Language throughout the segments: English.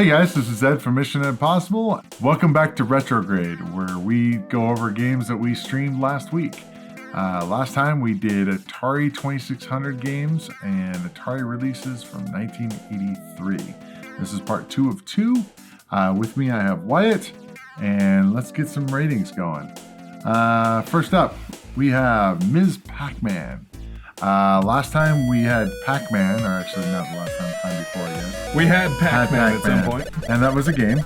Hey guys, this is Ed from Mission Impossible. Welcome back to RetroGrade, where we go over games that we streamed last week. Last time we did Atari 2600 games and Atari releases from 1983. This is part 2 of 2. With me I have Wyatt, and let's get some ratings going. First up, we have Ms. Pac-Man. Last time we had Pac-Man, or actually not the last time before, yes. We had Pac-Man at some point. And that was a game.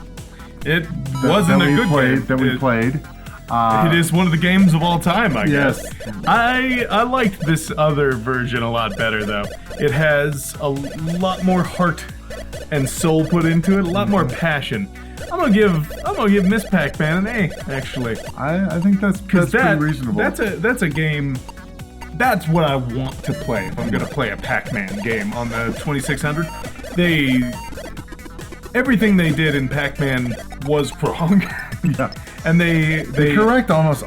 It wasn't a good game. That we played. It is one of the games of all time, I guess. Yes. I liked this other version a lot better, though. It has a lot more heart and soul put into it, a lot more passion. I'm gonna give Miss Pac-Man an A, actually. I think that's pretty reasonable. That's a game. That's what I want to play if I'm going to play a Pac-Man game on the 2600. Everything they did in Pac-Man was wrong. Yeah. And they correct almost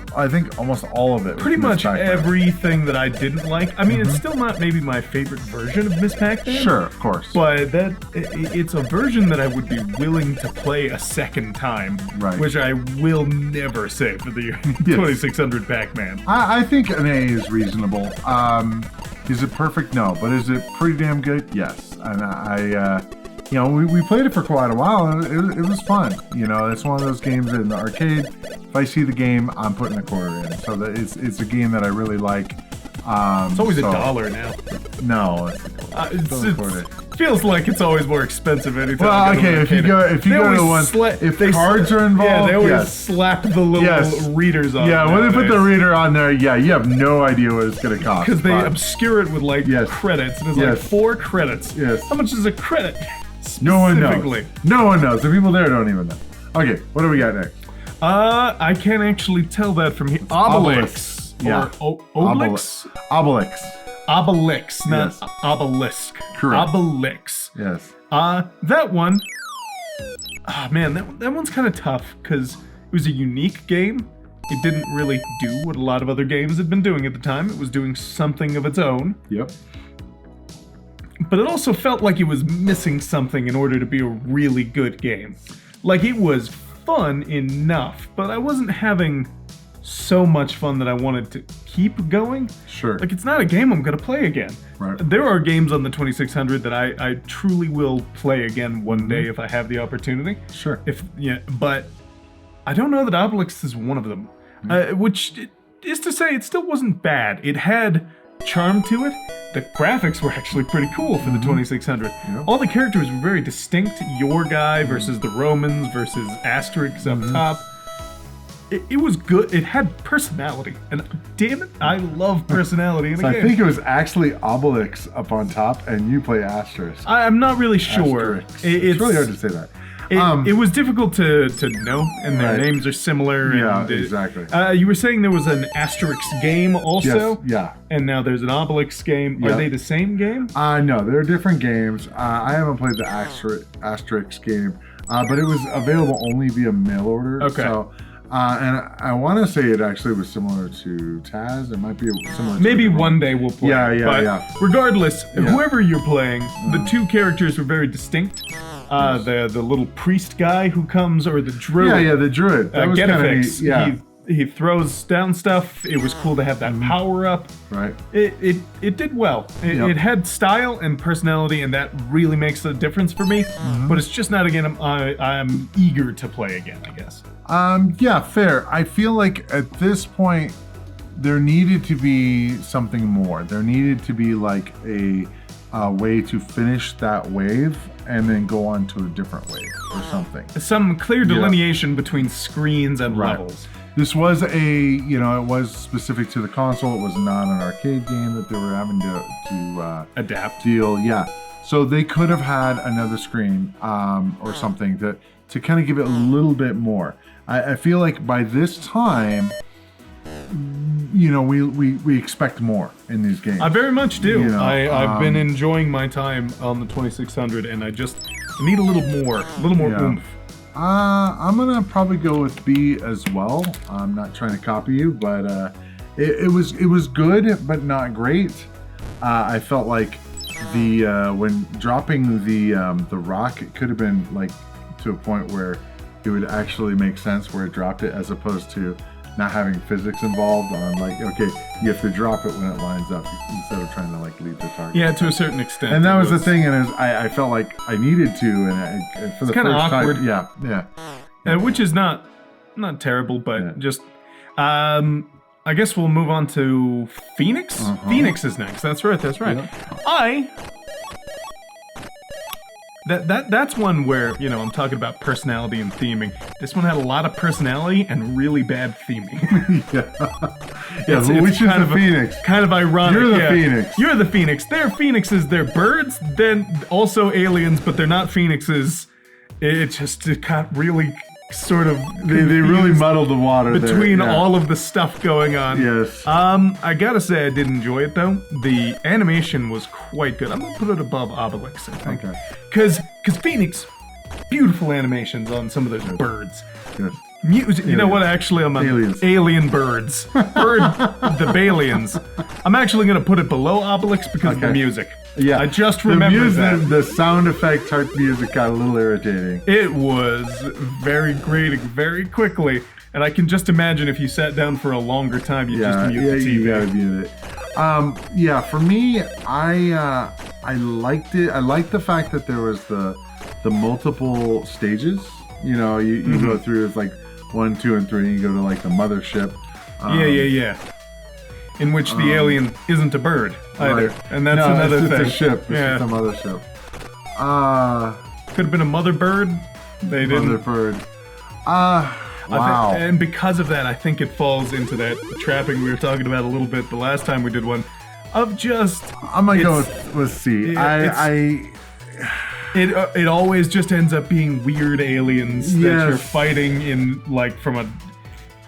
all of it. Pretty much everything that I didn't like. I mean, it's still not maybe my favorite version of Miss Pac-Man. Sure, of course. But it's a version that I would be willing to play a second time. Right. Which I will never say for the 2600 Pac-Man. I think an A is reasonable. Is it perfect? No. But is it pretty damn good? Yes. And we played it for quite a while, and it was fun. It's one of those games in the arcade. If I see the game, I'm putting a quarter in. So that it's a game that I really like. It's always $1 now. No, it feels like it's always more expensive anytime. Well, okay, if you go to one, if cards are involved, they always slap the little readers on. Yeah, when they put the reader on there, you have no idea what it's going to cost. Because they obscure it with credits, and it's like 4 credits. Yes. How much is a credit? No one knows. No one knows. The people there don't even know. Okay, what do we got next? I can't actually tell that from here. Obelix. Yeah. Obelix? Obelix. Obelix, not obelisk. Correct. Obelix. Yes. That one. Man, that one's kind of tough because it was a unique game. It didn't really do what a lot of other games had been doing at the time. It was doing something of its own. Yep. But it also felt like it was missing something in order to be a really good game. Like, it was fun enough, but I wasn't having so much fun that I wanted to keep going. Sure. Like, it's not a game I'm going to play again. Right. There are games on the 2600 that I truly will play again one day if I have the opportunity. Sure. But I don't know that Obelix is one of them. Which is to say, it still wasn't bad. It had charm to it. The graphics were actually pretty cool for the 2600. Yeah. All the characters were very distinct. Your guy versus the Romans versus Asterix up top. It was good. It had personality. And damn it, I love personality in a game. I think it was actually Obelix up on top, and you play Asterisk. I'm not really sure. It's really hard to say that. It was difficult to know, and their names are similar. Yeah, and exactly. You were saying there was an Asterix game also? Yes, yeah. And now there's an Obelix game. Yep. Are they the same game? No, they're different games. I haven't played the Asterix game, but it was available only via mail order. Okay. So, and I want to say it actually was similar to Taz. It might be similar. Maybe one day we'll play. Yeah. Regardless, whoever you're playing, the two characters were very distinct. The little priest guy who comes, or the druid. Yeah, the druid. That was kind of neat. Yeah. He throws down stuff. It was cool to have that power up. Right. It did well. It had style and personality, and that really makes a difference for me. But it's just not a game I'm eager to play again, I guess. Yeah, fair. I feel like at this point there needed to be something more. There needed to be like a way to finish that wave and then go on to a different wave or something. Some clear delineation between screens and levels. This was it was specific to the console. It was not an arcade game that they were having to adapt. Yeah. So they could have had another screen or something to kind of give it a little bit more. I feel like by this time, we expect more in these games. I very much do. I've been enjoying my time on the 2600, and I just need a little more oomph. I'm gonna probably go with B as well. I'm not trying to copy you, but it was good, but not great. I felt like when dropping the rock, it could have been like to a point where it would actually make sense where it dropped it, as opposed to not having physics involved on like, okay, you have to drop it when it lines up instead of trying to like leave the target. Yeah, to a certain extent. And that was the thing, and I felt like I needed to, and for the first awkward. time, yeah. Which is not terrible, but just, I guess we'll move on to Phoenix. Phoenix is next. That's right. Yep. That's one where, you know, I'm talking about personality and theming. This one had a lot of personality and really bad theming. Which is the Phoenix? Kind of ironic. You're the Phoenix. You're the Phoenix. They're phoenixes. They're birds. Then also aliens, but they're not phoenixes. It got really sort of they really muddled the water between there. Yeah. all of the stuff going on. Yes. I gotta say I did enjoy it though. The animation was quite good. I'm gonna put it above Obelix, I think. Okay. Cause Phoenix, beautiful animations on some of those birds. Yes. Music. You know what? Actually, I'm on alien birds. The Balians. I'm actually gonna put it below Obelix because of the music. Yeah, I just remembered that. The sound effect type music got a little irritating. It was very grating very quickly, and I can just imagine if you sat down for a longer time, you just mute the TV. You gotta mute it. For me, I liked it. I liked the fact that there was the multiple stages. You know, you go through, it's like 1, 2, and 3, and you go to like the mothership. Yeah. In which the alien isn't a bird either, and that's another thing. It's a ship. It's a mothership. Could have been a mother bird. They didn't. Mother bird. Wow. And because of that, I think it falls into that trapping we were talking about a little bit the last time we did one. Of just. I'm gonna go with C. It always just ends up being weird aliens that you're fighting in, like, from a.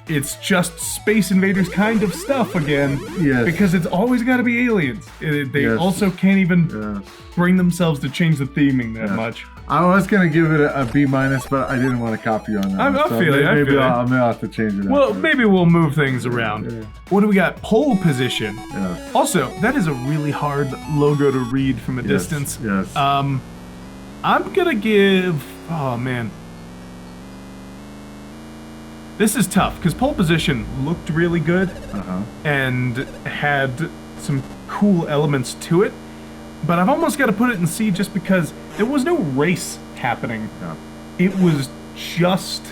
It's just Space Invaders kind of stuff again. Yes. Because it's always got to be aliens. They also can't even bring themselves to change the theming that much. I was going to give it a B-, but I didn't want to copy you on that. I feel it. Maybe I'll have to change it. Well, maybe we'll move things around. Yeah. What do we got? Pole position. Yeah. Also, that is a really hard logo to read from a distance. Yes. I'm going to give... Oh, man. This is tough, because pole position looked really good and had some cool elements to it, but I've almost got to put it in C just because there was no race happening. No. It was just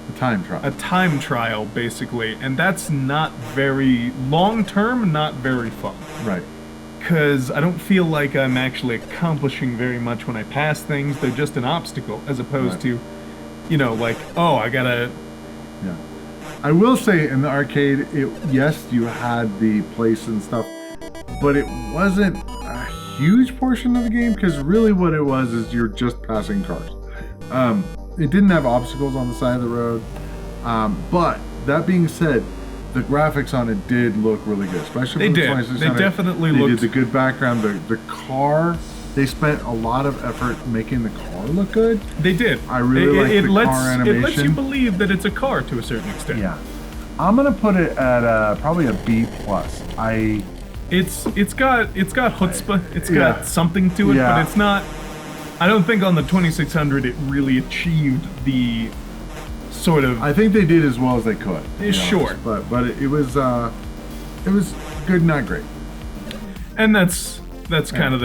a time trial. A time trial, basically, and that's not very long-term, not very fun. Right. Because I don't feel like I'm actually accomplishing very much when I pass things. They're just an obstacle, as opposed to, you know, like, oh, I gotta... Yeah, I will say in the arcade, yes, you had the place and stuff, but it wasn't a huge portion of the game, because really what it was is you're just passing cars. It didn't have obstacles on the side of the road, but that being said, the graphics on it did look really good, especially for the 2600. They definitely looked. They did the good background, the car. They spent a lot of effort making the car look good. They did. I really like the car animation. It lets you believe that it's a car to a certain extent. Yeah, I'm gonna put it at probably a B+. It's got chutzpah. It's got something to it, but it's not. I don't think on the 2600 it really achieved the sort of. I think they did as well as they could. Sure, but it was good, not great. And that's kind of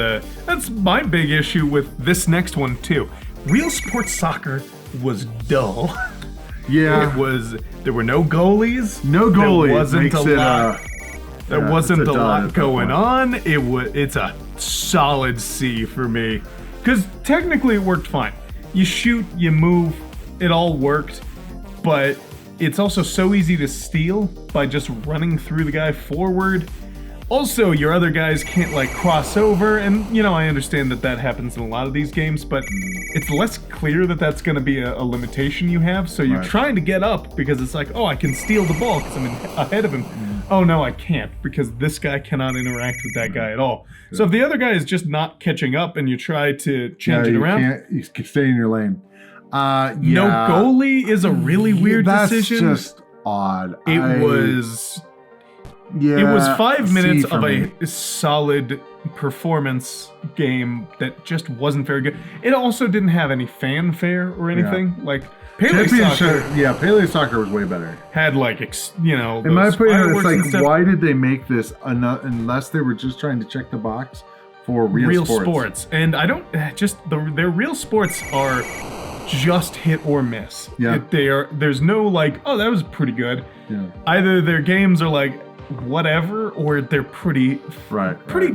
that's my big issue with this next one too. RealSports Soccer was dull. Yeah, there were no goalies. No goalie. There wasn't a lot going on. It's a solid C for me, because technically it worked fine. You shoot, you move, it all worked, but it's also so easy to steal by just running through the guy forward. Also, your other guys can't, like, cross over, and, you know, I understand that happens in a lot of these games, but it's less clear that that's going to be a limitation you have, so you're trying to get up because it's like, oh, I can steal the ball because I'm ahead of him. Oh, no, I can't, because this guy cannot interact with that guy at all. So if the other guy is just not catching up and you try to change it around... You can stay in your lane. No goalie is a really weird decision. That's just odd. It was... Yeah, It was 5 minutes C for of me. a solid performance game that just wasn't very good. It also didn't have any fanfare or anything. Like, Pele Soccer Pele Soccer was way better. had, like, In my those opinion, fireworks and it's stuff. like, why did they make this unless they were just trying to check the box for real sports? And I don't their real sports are just hit or miss. Yeah. There's no like, oh, that was pretty good. Yeah. Either their games are like whatever, or they're pretty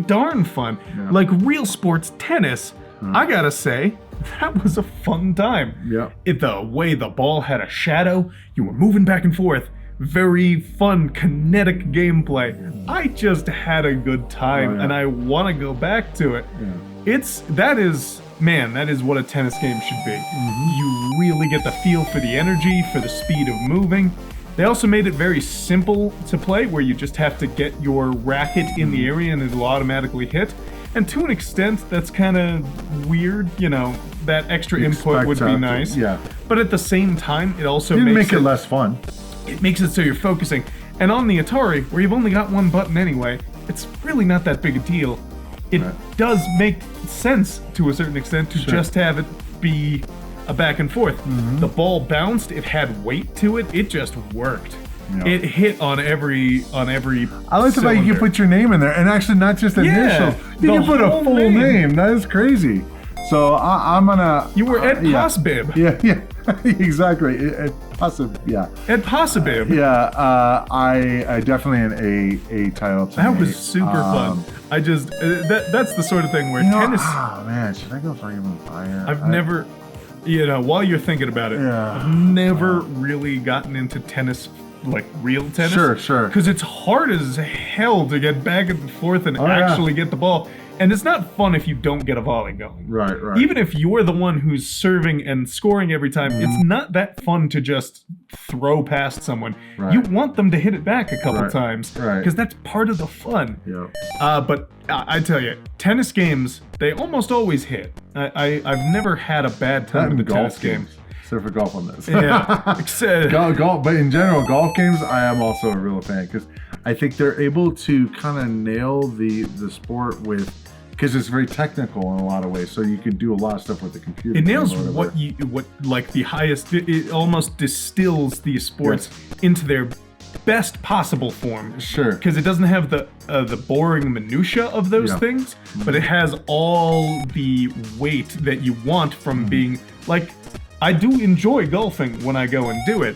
darn fun. Yeah. Like RealSports Tennis, I gotta say, that was a fun time. Yeah. The way the ball had a shadow, you were moving back and forth. Very fun, kinetic gameplay. I just had a good time, and I want to go back to it. Yeah. That is what a tennis game should be. You really get the feel for the energy, for the speed of moving. They also made it very simple to play, where you just have to get your racket in the area and it'll automatically hit. And to an extent, that's kind of weird. That extra input would be nice. Yeah. But at the same time, it also Didn't makes make it less fun. It makes it so you're focusing. And on the Atari, where you've only got one button anyway, it's really not that big a deal. It does make sense to a certain extent to just have it be a back and forth. The ball bounced, it had weight to it, it just worked. Yeah. It hit on every I like the fact you can put your name in there, and actually not just initials. You the can put a whole full name. That is crazy. So I'm gonna. You were Ed Posbib. Yeah, exactly. Ed Posbib. Yeah. Ed Posbib. Yeah. I definitely an A title. That was super fun. I just that's the sort of thing where tennis. Oh man, should I go for even fire? I've never. While you're thinking about it, I've never really gotten into tennis, like real tennis. Sure. Because it's hard as hell to get back and forth and actually get the ball. And it's not fun if you don't get a volley going. Right. Even if you're the one who's serving and scoring every time, it's not that fun to just throw past someone. Right. You want them to hit it back a couple times. Right. Because that's part of the fun. Yeah. But I tell you, tennis games, they almost always hit. I've never had a bad time in the tennis game. Except for golf on this. Golf, but in general, golf games, I am also a real fan because I think they're able to kind of nail the sport because it's very technical in a lot of ways. So you can do a lot of stuff with the computer. It nails what the highest. It almost distills these sports into their best possible form. Sure. Because it doesn't have the boring minutia of those things, but it has all the weight that you want from being like. I do enjoy golfing when I go and do it,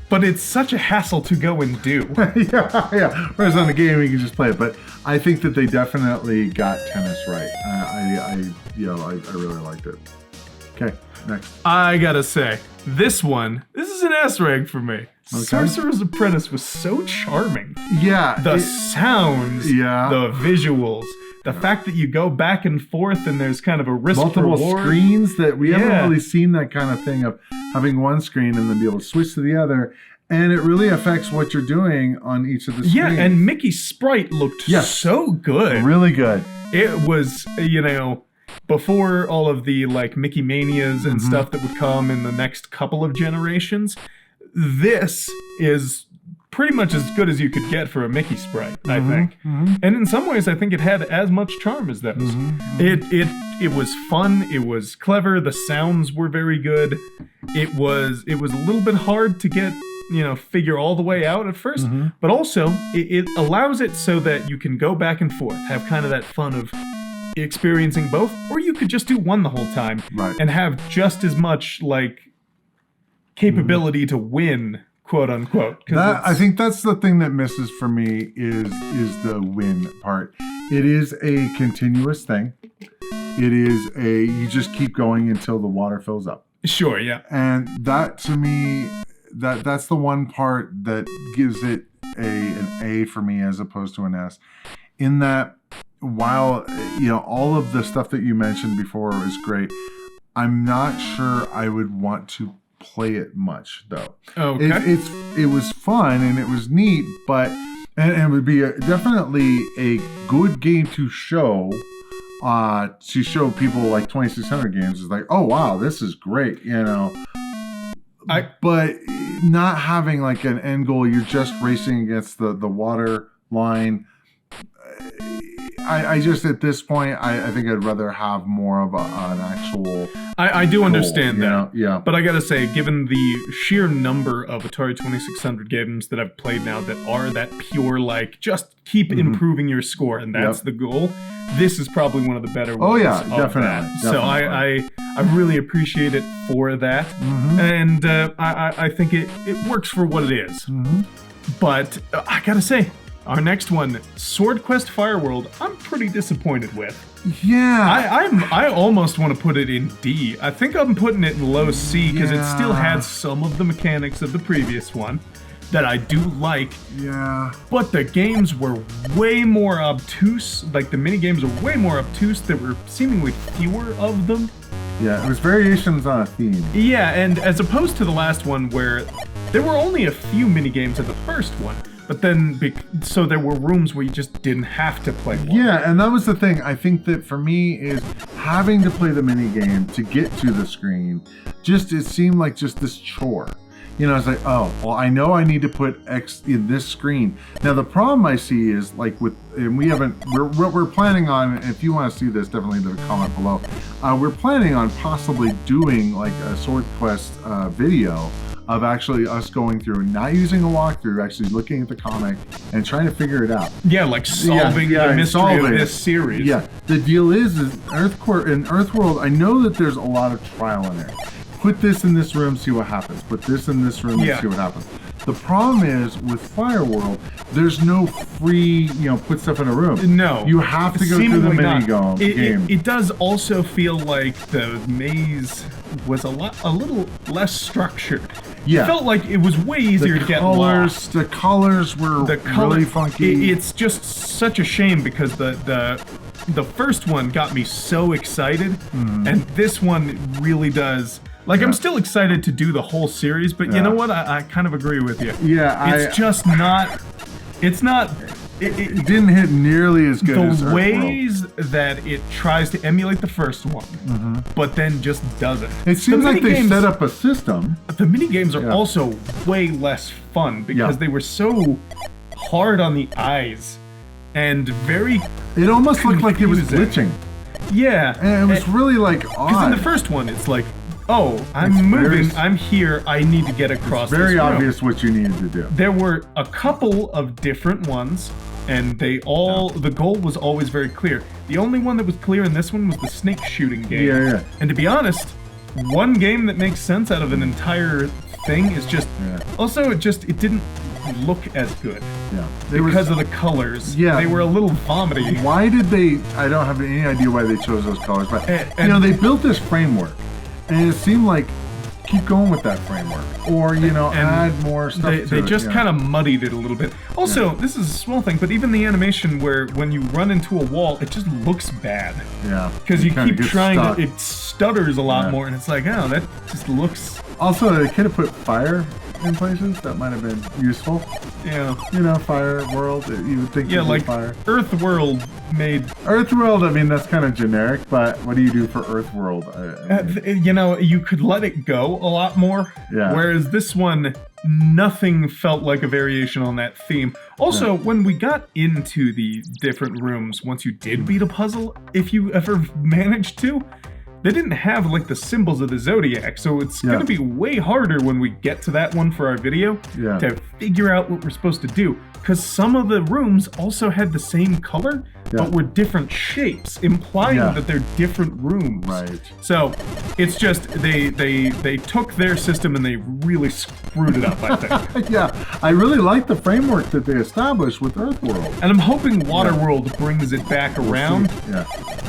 but it's such a hassle to go and do. yeah. Whereas on the game, you can just play it. But I think that they definitely got tennis right. I really liked it. Okay, next. I gotta say, this is an S rank for me. Okay. Sorcerer's Apprentice was so charming. Yeah. The sounds, the visuals, the fact that you go back and forth and there's kind of a risk multiple reward. Screens that we haven't really seen that kind of thing of having one screen and then be able to switch to the other. And it really affects what you're doing on each of the screens. Yeah, and Mickey's sprite looked so good. Really good. It was, before all of the like Mickey Manias and stuff that would come in the next couple of generations, this is pretty much as good as you could get for a Mickey sprite, I think. And in some ways, I think it had as much charm as those. It was fun. It was clever. The sounds were very good. It was a little bit hard to get, figure all the way out at first, but also it allows it so that you can go back and forth, have kind of that fun of experiencing both, or you could just do one the whole time and have just as much like capability to win, quote unquote. I think that's the thing that misses for me is the win part. It is a continuous thing. It is you just keep going until the water fills up. Sure, yeah. And that to me, that's the one part that gives it an A for me as opposed to an S. In that, while all of the stuff that you mentioned before is great, I'm not sure I would want to play it much though. Okay. It was fun and it was neat, but and it would be definitely a good game to show people like 2600 games is like, oh wow, this is great, but not having like an end goal, you're just racing against the water line. I just, at this point, I think I'd rather have more of an actual... I do understand that. Yeah. But I gotta say, given the sheer number of Atari 2600 games that I've played now that are that pure, like, just keep improving your score, and that's the goal, this is probably one of the better ones. Oh, yeah, of definitely. That. So I really appreciate it for that. And I think it works for what it is. But I gotta say, our next one, SwordQuest Fireworld, I'm pretty disappointed with. Yeah. I almost want to put it in D. I think I'm putting it in low C because it still has some of the mechanics of the previous one that I do like. Yeah. But the games were way more obtuse. Like, the mini games were way more obtuse. There were seemingly fewer of them. Yeah, it was variations on a theme. Yeah, and as opposed to the last one where there were only a few mini games in the first one. But then, so there were rooms where you just didn't have to play one. Yeah, and that was the thing. I think that for me is having to play the mini game to get to the screen. It seemed like just this chore. You know, it's like, oh, well, I know I need to put X in this screen. Now, the problem I see is like and we're planning on, if you want to see this, definitely leave a comment below. We're planning on possibly doing like a SwordQuest video of actually us going through, not using a walkthrough, actually looking at the comic and trying to figure it out. Yeah, like solving the mystery of this series. Yeah, the deal is Earthworld, I know that there's a lot of trial and error. Put this in this room, see what happens. Put this in this room, and see what happens. The problem is, with Fireworld, there's no free, put stuff in a room. No. You have to go through the mini game. It does also feel like the maze was a little less structured. Yeah. It felt like it was way easier to get lost. The colors were really funky. It's just such a shame because the first one got me so excited, and this one really does. Like, I'm still excited to do the whole series, but you know what? I kind of agree with you. Yeah, it's just not. It's not. It didn't hit nearly as good as the ways that it tries to emulate the first one, but then just doesn't. It seems like they set up a system. The mini games are also way less fun because they were so hard on the eyes and very. It almost confusing. Looked like it was glitching. Yeah, and it was really like odd. Because in the first one, it's like, oh, I'm moving, I'm here, I need to get across this room. Very obvious what you needed to do. There were a couple of different ones, and the goal was always very clear. The only one that was clear in this one was the snake shooting game. Yeah. And to be honest, one game that makes sense out of an entire thing is just... Also, it didn't look as good. Yeah. Because of the colors. Yeah. They were a little vomity. Why did they... I don't have any idea why they chose those colors, but, they built this framework. And it seemed like, keep going with that framework. Or, add more stuff to it. They just kind of muddied it a little bit. Also, this is a small thing, but even the animation where when you run into a wall, it just looks bad. Yeah. Because you keep trying it stutters a lot more, and it's like, oh, that just looks... Also, they could have put fire in places. That might have been useful. Yeah. Fireworld, you would think like fire. Earthworld made... Earthworld, I mean, that's kind of generic, but what do you do for Earthworld? You could let it go a lot more. Yeah. Whereas this one, nothing felt like a variation on that theme. Also, when we got into the different rooms, once you did beat a puzzle, if you ever managed to, they didn't have like the symbols of the zodiac, so it's going to be way harder when we get to that one for our video to figure out what we're supposed to do. Because some of the rooms also had the same color, but were different shapes, implying that they're different rooms. Right. So it's just they took their system and they really screwed it up, I think. I really like the framework that they established with Earthworld. And I'm hoping Waterworld brings it back around.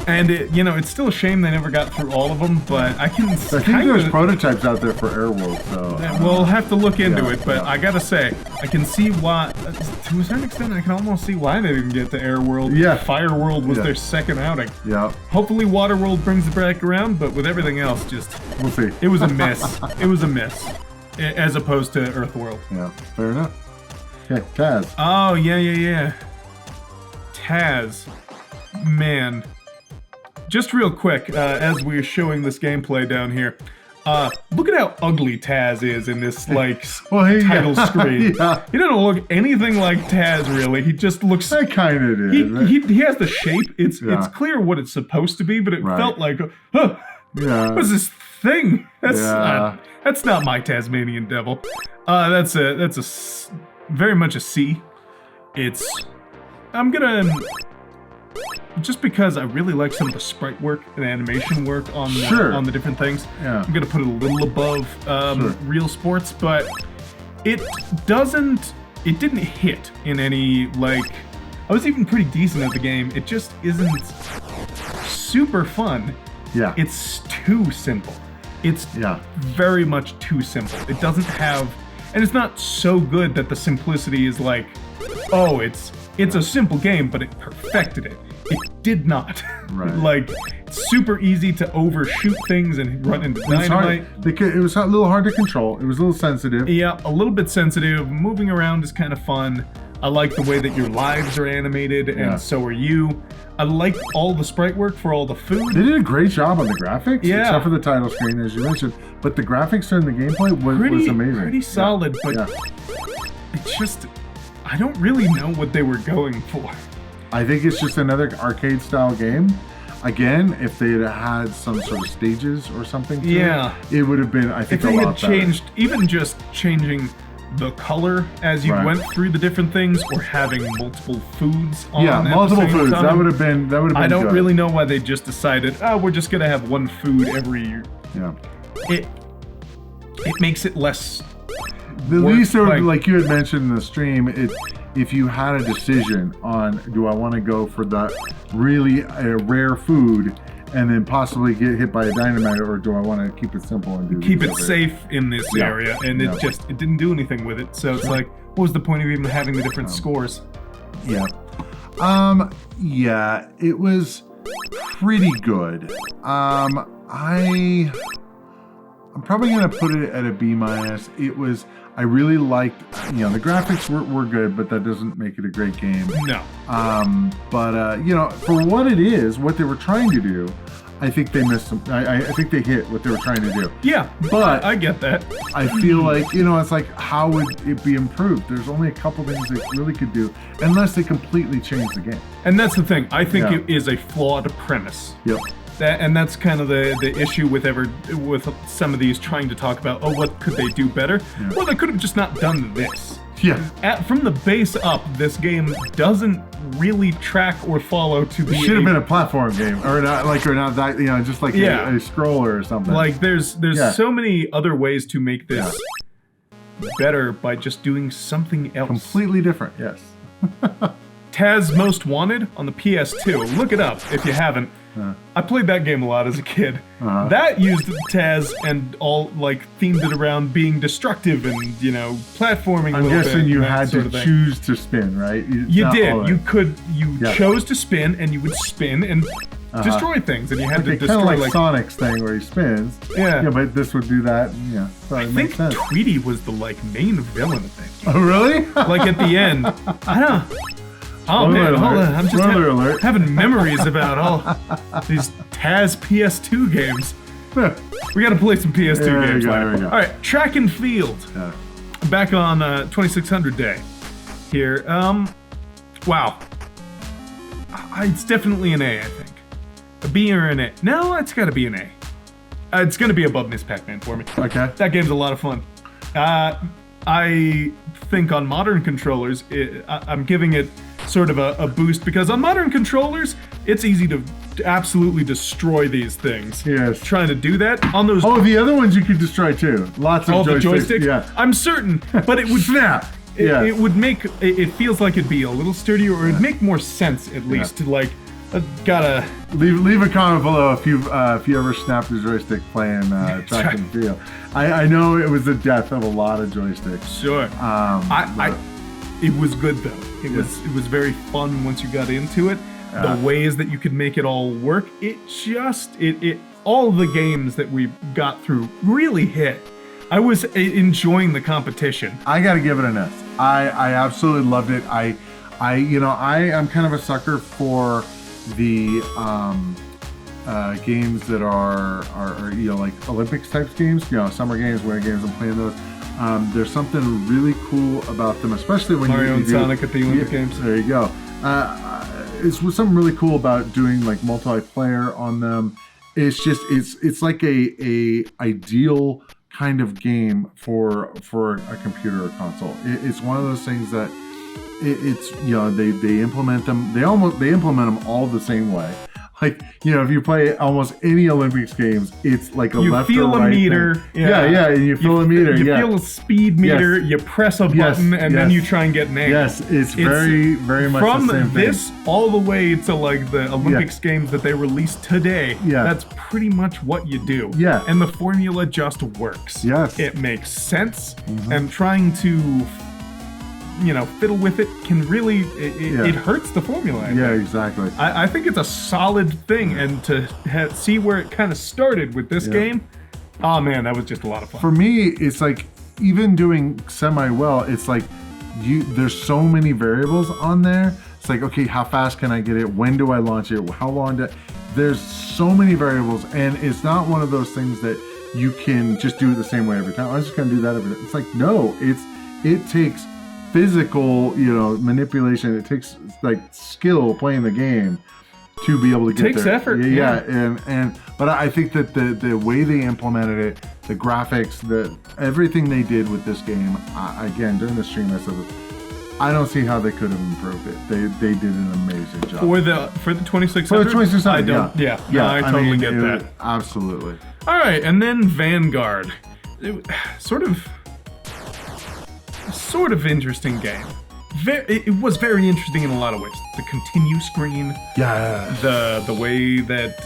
And it's still a shame they never got through all of them, but I think there's prototypes out there for Airworld, so... We'll have to look into it, but I gotta say, I can see why... To a certain extent, I can almost see why they didn't get to Airworld. Yeah. Fireworld was their second outing. Yeah. Hopefully Waterworld brings it back around, but with everything else, we'll see. It was a miss. It was a miss. As opposed to Earthworld. Yeah, fair enough. Okay, Taz. Oh, yeah. Taz. Man. Just real quick, as we're showing this gameplay down here, Look at how ugly Taz is in this title yeah. screen. Yeah. He doesn't look anything like Taz, really. He just looks. I kind of did. Right? He has the shape. It's clear what it's supposed to be, but it felt like, what's this thing? That's not my Tasmanian devil. That's very much a C. I'm gonna. Just because I really like some of the sprite work and animation work on the different things, I'm gonna put it a little above RealSports, but it didn't hit in any, like, I was even pretty decent at the game. It just isn't super fun. Yeah. It's too simple. It's very much too simple. It doesn't have, and it's not so good that the simplicity is like, oh, it's a simple game, but it perfected it. It did not. Right. Like, it's super easy to overshoot things and run into dynamite. It was a little hard to control. It was a little sensitive. Yeah, a little bit sensitive. Moving around is kind of fun. I like the way that your lives are animated, and so are you. I like all the sprite work for all the food. They did a great job on the graphics, except for the title screen, as you mentioned. But the graphics during the gameplay was amazing. Pretty solid, but it's just, I don't really know what they were going for. I think it's just another arcade-style game. Again, if they had some sort of stages or something to it, it would have been, I think, a lot better. If they had changed, even just changing the color as you went through the different things, or having multiple foods on multiple foods. Time, that would have been I don't good. really know why they just decided, we're just gonna have one food every year. Yeah. It makes it less. At least, like you had mentioned in the stream, if you had a decision on, do I want to go for the really rare food and then possibly get hit by a dynamite, or do I want to keep it simple and keep it safe in this area? And it didn't do anything with it. So it's like, what was the point of even having the different scores? Yeah. It was pretty good. I'm probably gonna put it at a B-. I really liked, the graphics were good, but that doesn't make it a great game. No. For what it is, what they were trying to do, I think they missed some. I think they hit what they were trying to do. Yeah, but I get that. I feel like, it's like, how would it be improved? There's only a couple things they really could do, unless they completely change the game. And that's the thing. I think it is a flawed premise. Yep. And that's kind of the issue with some of these trying to talk about, what could they do better? Yeah. Well, they could have just not done this. Yeah. From the base up, this game doesn't really track or follow to be. It should have been a platform game, or not that, just like a scroller or something. Like there's so many other ways to make this better by just doing something else. Completely different. Yes. Taz Most Wanted on the PS2. Look it up if you haven't. I played that game a lot as a kid. That used Taz and all, themed it around being destructive and, platforming. I'm guessing you had to choose to spin, right? You did. You chose to spin, and you would spin and destroy things, and you had to destroy. Kind of like Sonic's thing where he spins. Yeah. But this would do that. Yeah. So I think Tweety was the main villain of that game. Oh, really? At the end. I don't know. Oh man, hold on. I'm just having memories about all these Taz PS2 games. We gotta play some PS2 games later. Alright, track and field. Back on 2600 day. Here. Wow. It's definitely an A, I think. A B or an A. No, it's gotta be an A. It's gonna be above Miss Pac-Man for me. Okay. That game's a lot of fun. I think on modern controllers, I'm giving it sort of a boost, because on modern controllers, it's easy to absolutely destroy these things. Yes. Trying to do that on those. Oh, the other ones you could destroy too. Lots of joysticks. The joysticks? Yeah. I'm certain, but it would snap. It would make it feels like it'd be a little sturdier, or it'd make more sense at least to gotta leave a comment below if you ever snapped a joystick playing track and field. I know it was the death of a lot of joysticks. Sure. It was good though. It was very fun once you got into it. The ways that you could make it all work. All the games that we got through really hit. I was enjoying the competition. I gotta give it an S. I absolutely loved it. I am kind of a sucker for the games that are like Olympics type games, summer games, winter games. I'm playing those. There's something really cool about them, especially when Mario and Sonic at the Olympic Games. There you go. It's something really cool about doing like multiplayer on them. It's just it's like a ideal kind of game for a computer or console. It's one of those things that it's they implement them. They implement them all the same way. Like, if you play almost any Olympics games, it's like a left or right. You feel a meter. Yeah, and you feel a meter. You feel a speed meter. Yes. You press a button, and then you try and get an angle. Yes, it's very, very much the same thing. From this all the way to like the Olympics games that they released today, that's pretty much what you do. Yeah. And the formula just works. Yes. It makes sense, and trying to fiddle with it can really it hurts the formula. Exactly. I think it's a solid thing, and to see where it kind of started with this game, oh man, that was just a lot of fun. For me, it's like even doing semi well, it's like there's so many variables on there. It's like, okay, how fast can I get it? When do I launch it? How long there's so many variables, and it's not one of those things that you can just do it the same way every time. I'm just gonna do that every time. It's like, no, it takes physical, manipulation. It takes like skill playing the game to be able to get there. It takes effort. But I think that the way they implemented it, the graphics, everything they did with this game, again during the stream, I said, I don't see how they could have improved it. They did an amazing job for the 2600. For the 2600, I don't. No, I totally get that. Absolutely. All right, and then Vanguard, sort of interesting game. It was very interesting in a lot of ways. The continue screen. Yeah. The way that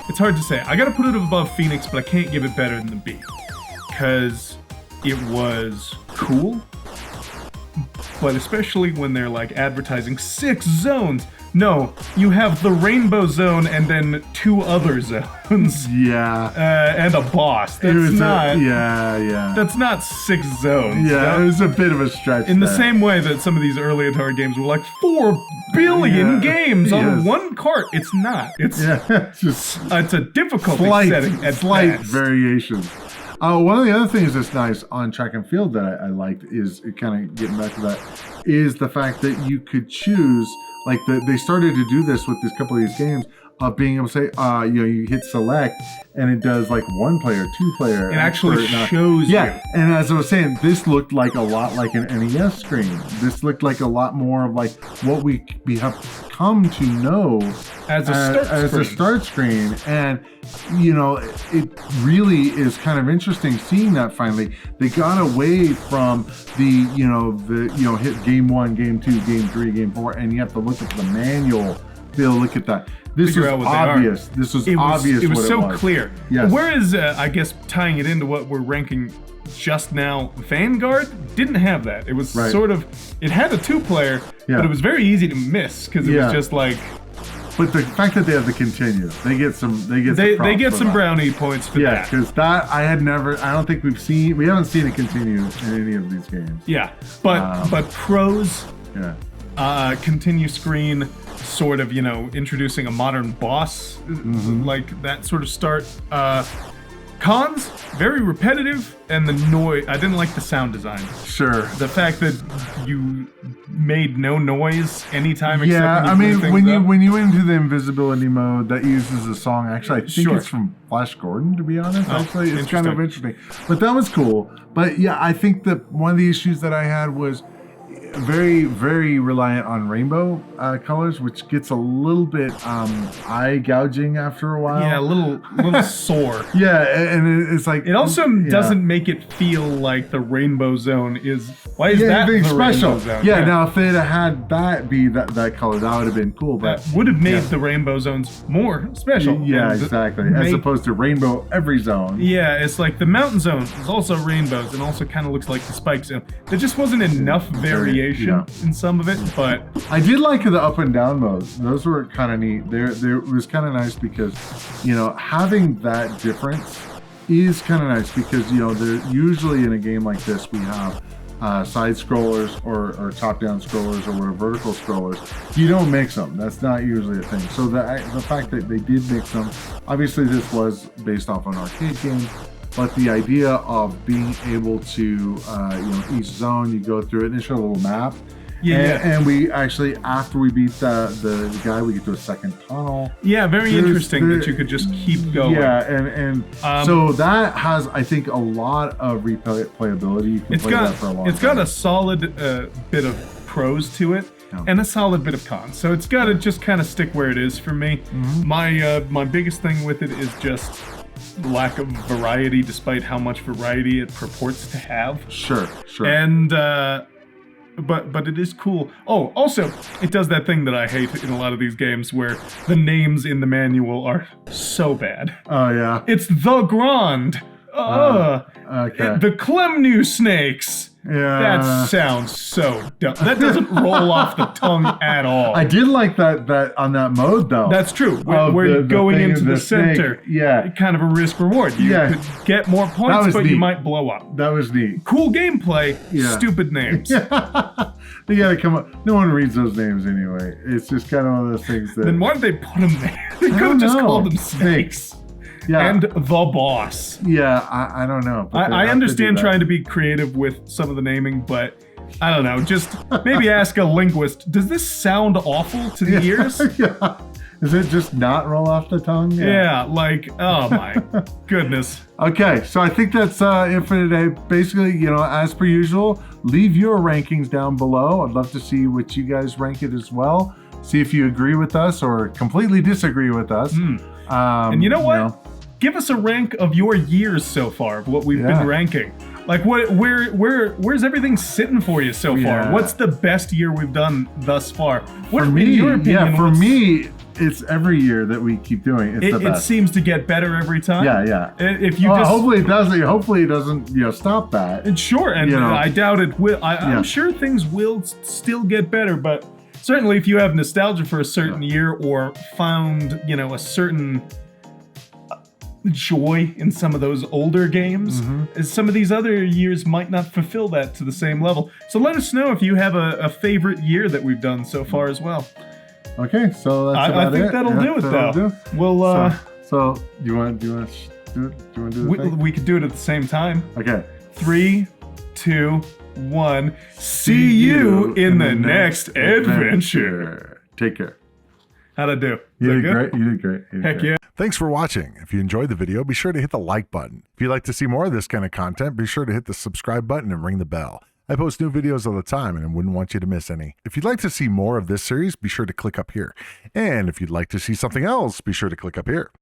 it's hard to say. I gotta put it above Phoenix, but I can't give it better than the B, because it was cool. But especially when they're like advertising 6 zones. No, you have the rainbow zone and then 2 other zones. Yeah. And a boss. That's not. Yeah. That's not 6 zones. Yeah, it was a bit of a stretch. In the same way that some of these early Atari games were like 4 billion games on one cart. It's not. It's a difficulty setting at slight best. variations. One of the other things that's nice on track and field that I liked is kind of getting back to that is the fact that you could choose. Like they started to do this with this couple of these games of being able to say, you hit select and it does like 1 player, 2 player. It actually shows you. Yeah, and as I was saying, this looked like a lot like an NES screen. This looked like a lot more of like what we have come to know as a start screen. And it really is kind of interesting seeing that finally. They got away from the hit game 1, game 2, game 3, game 4, and you have to look at the manual to be able to look at that. This was obvious. This was obvious. It was so clear. Yes. Whereas, I guess, tying it into what we're ranking just now, Vanguard didn't have that. It was sort of, it had a 2-player, but it was very easy to miss because it was just like. But the fact that they have to continue, they get some brownie points for that. Yeah, because that I don't think we haven't seen it continue in any of these games. Yeah, but pros. Yeah. Continue screen, sort of, introducing a modern boss, like that sort of start. Cons, very repetitive, and the noise. I didn't like the sound design. Sure. The fact that you made no noise anytime. Yeah, when you went into the invisibility mode, that uses a song. Actually, I think it's from Flash Gordon. To be honest, actually, it's kind of interesting. But that was cool. But yeah, I think that one of the issues that I had was very, very reliant on rainbow colors, which gets a little bit eye gouging after a while. Yeah, a little sore. Yeah, and it's like it also doesn't make it feel like the rainbow zone is. Why is that the special? Rainbow zone? Yeah, now if they'd had that be that color, that would have been cool. But that would have made the rainbow zones more special. Yeah, exactly. As opposed to rainbow every zone. Yeah, it's like the mountain zone is also rainbows and also kind of looks like the spike zone. There just wasn't enough variation in some of it, but I did like the up and down modes. Those were kind of neat. There was kind of nice because having that difference is kind of nice because there usually in a game like this we have side scrollers or top-down scrollers or vertical scrollers, you don't mix them. That's not usually a thing. So the fact that they did mix them, obviously this was based off an arcade game, but the idea of being able to, each zone, you go through it and show a little map. And we actually, after we beat the guy, we get to a second tunnel. Yeah, very interesting that you could just keep going. Yeah, and so that has, I think, a lot of replayability. You can play that for a long time. It's got a solid bit of pros to it. And a solid bit of cons. So it's got to just kind of stick where it is for me. My biggest thing with it is just lack of variety, despite how much variety it purports to have. Sure. And but it is cool. Oh, also, it does that thing that I hate in a lot of these games where the names in the manual are so bad. Oh, yeah. It's the Grand. Okay. The Clemnu Snakes. Yeah. That sounds so dumb. That doesn't roll off the tongue at all. I did like that on that mode, though. That's true. We're going into the center. Snake. Yeah. Kind of a risk reward. You could get more points, but neat. You might blow up. That was neat. Cool gameplay, stupid names. They gotta come up. No one reads those names anyway. It's just kind of one of those things that. Then why did they put them there? They could have just called them Snakes. Yeah. And the boss. Yeah, I don't know. I understand trying to be creative with some of the naming, but I don't know. Just maybe ask a linguist, does this sound awful to the ears? Yeah. Is it just not roll off the tongue? Yeah, like, oh my goodness. Okay, so I think that's it for today. Basically, as per usual, leave your rankings down below. I'd love to see what you guys rank it as well. See if you agree with us or completely disagree with us. And you know what? Give us a rank of your years so far, of what we've been ranking. Like, where's everything sitting for you so far? What's the best year we've done thus far? What, for me, in your opinion, for me, it's every year that we keep doing. It's the best. It seems to get better every time. Yeah. If you hopefully it doesn't. Hopefully it doesn't. Stop that. And sure, and I doubt it will. I'm sure things will still get better, but certainly if you have nostalgia for a certain year or found a certain joy in some of those older games, some of these other years might not fulfill that to the same level. So let us know if you have a favorite year that we've done so far as well. Okay, so that's about I think that'll do it, though. We'll so do you want to do it? Do you want to do the thing? We could do it at the same time. Okay. 3, 2, 1. See you in the next adventure. Take care. How'd I do? You did great. Heck yeah. Thanks for watching. If you enjoyed the video, be sure to hit the like button. If you'd like to see more of this kind of content, be sure to hit the subscribe button and ring the bell. I post new videos all the time and I wouldn't want you to miss any. If you'd like to see more of this series, be sure to click up here. And if you'd like to see something else, be sure to click up here.